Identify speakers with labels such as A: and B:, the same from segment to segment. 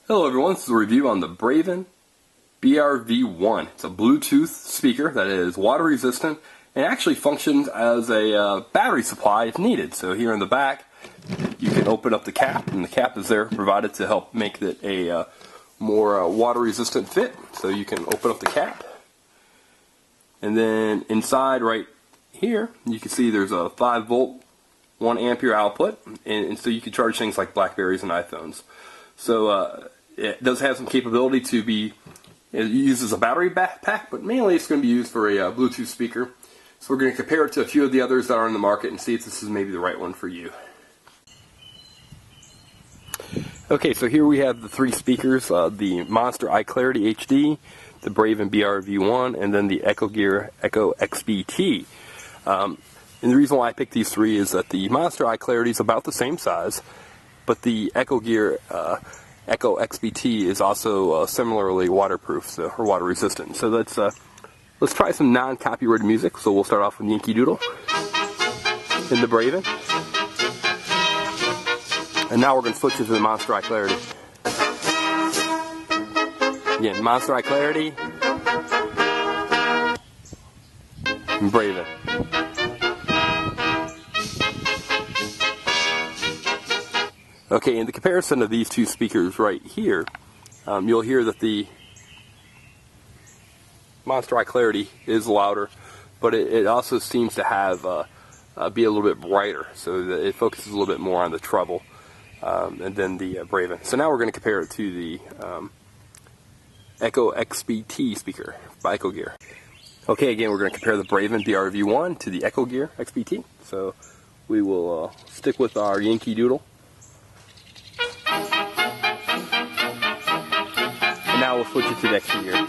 A: Hello everyone, this is a review on the Braven BRV-1. It's a Bluetooth speaker that is water resistant and actually functions as a battery supply if needed. So here in the back you can open up the cap, and the cap is there provided to help make it a more water resistant fit. So you can open up the cap, and then inside right here you can see there's a 5 volt 1 ampere output, and so you can charge things like Blackberries and iPhones. So it does have some capability to be used as a battery backpack, but mainly it's going to be used for a Bluetooth speaker. So we're going to compare it to a few of the others that are in the market and see if this is maybe the right one for you. Okay, so here we have the 3 speakers, the Monster iClarity HD, the Braven BRV-1, and then the EchoGear Echo XBT. And the reason why I picked these 3 is that the Monster iClarity is about the same size, but the EchoGear Echo XBT is also similarly waterproof, or water resistant. So let's try some non-copyrighted music. So we'll start off with Yankee Doodle in the Braven, and now we're going to switch into the Monster iClarity. Again, Monster iClarity and Braven. Okay, in the comparison of these 2 speakers right here, you'll hear that the Monster iClarity is louder, but it also seems to have be a little bit brighter, so that it focuses a little bit more on the treble and then the Braven. So now we're going to compare it to the Echo XBT speaker by EchoGear. Okay, again we're going to compare the Braven BRV-1 to the EchoGear XBT. So we will stick with our Yankee Doodle. And now we'll switch it to the next gear.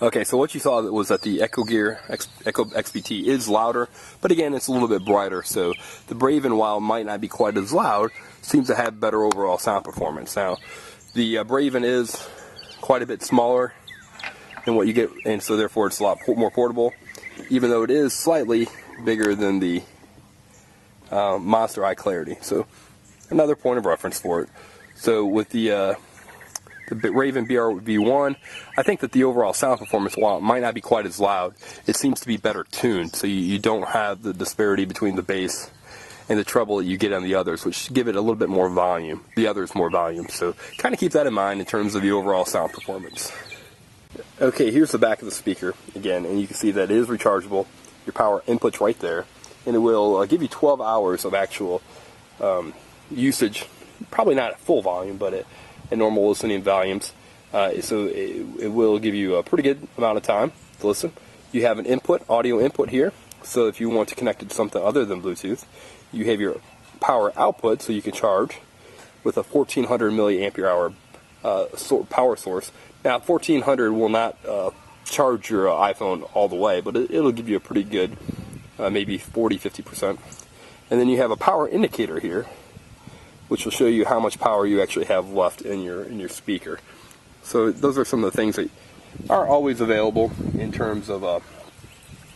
A: Okay, so what you saw was that the EchoGear Echo XBT is louder, but again it's a little bit brighter. So the Braven, while might not be quite as loud, seems to have better overall sound performance. Now the Braven is quite a bit smaller than what you get, and so therefore it's a lot more portable, even though it is slightly bigger than the Monster iClarity. So another point of reference for it. So with the Braven BRV-1, I think that the overall sound performance, while it might not be quite as loud, it seems to be better tuned, so you don't have the disparity between the bass and the treble that you get on the others, which give it a little bit more volume. The others more volume, so kind of keep that in mind in terms of the overall sound performance. Okay, here's the back of the speaker again, and you can see that it is rechargeable. Your power input's right there, and it will give you 12 hours of actual usage. Probably not at full volume, but at normal listening volumes. So it will give you a pretty good amount of time to listen. You have an audio input here, so if you want to connect it to something other than Bluetooth, you have your power output, so you can charge with a 1400 milliampere hour power source. Now 1400 will not charge your iPhone all the way, but it'll give you a pretty good, maybe 40-50%. And then you have a power indicator here, which will show you how much power you actually have left in your speaker. So those are some of the things that are always available in terms of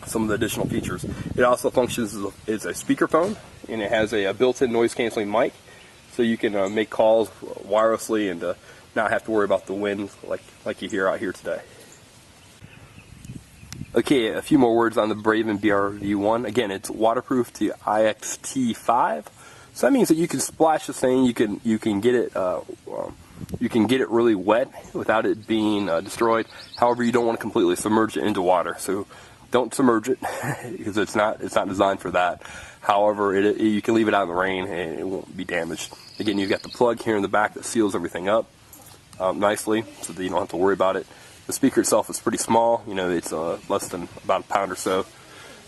A: some of the additional features. It also functions as a speakerphone, and it has a built-in noise-canceling mic, so you can make calls wirelessly and not have to worry about the wind like you hear out here today. Okay, a few more words on the Braven BRV-1. Again, it's waterproof to IXT5, so that means that you can splash this thing. You can get it really wet without it being destroyed. However, you don't want to completely submerge it into water, so don't submerge it because it's not designed for that. However, you can leave it out in the rain and it won't be damaged. Again, you've got the plug here in the back that seals everything up nicely, so that you don't have to worry about it. The speaker itself is pretty small. It's less than about a pound or so.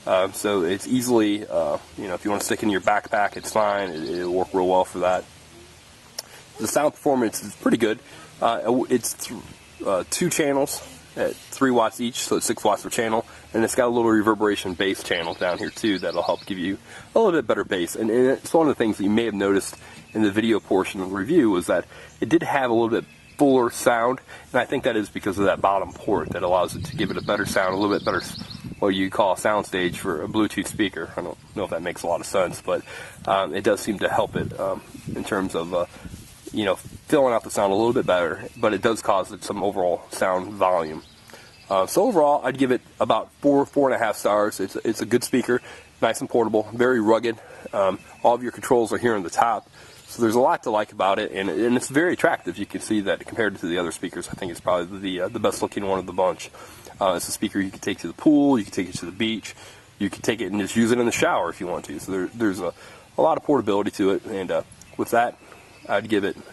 A: So it's easily, if you want to stick it in your backpack, it's fine. It'll work real well for that. The sound performance is pretty good. It's 2 channels at 3 watts each, so it's 6 watts per channel, and it's got a little reverberation bass channel down here too that'll help give you a little bit better bass. And it's one of the things that you may have noticed in the video portion of the review was that it did have a little bit fuller sound, and I think that is because of that bottom port that allows it to give it a better sound, a little bit better, what you call a soundstage for a Bluetooth speaker. I don't know if that makes a lot of sense, but it does seem to help it in terms of you know, filling out the sound a little bit better, but it does cause it some overall sound volume. So overall, I'd give it about 4.5 stars. It's a good speaker, nice and portable, very rugged. All of your controls are here on the top, so there's a lot to like about it, and it's very attractive. You can see that compared to the other speakers, I think it's probably the best looking one of the bunch. It's a speaker you can take to the pool, you can take it to the beach, you can take it and just use it in the shower if you want to. So there's a lot of portability to it, and with that, I'd give it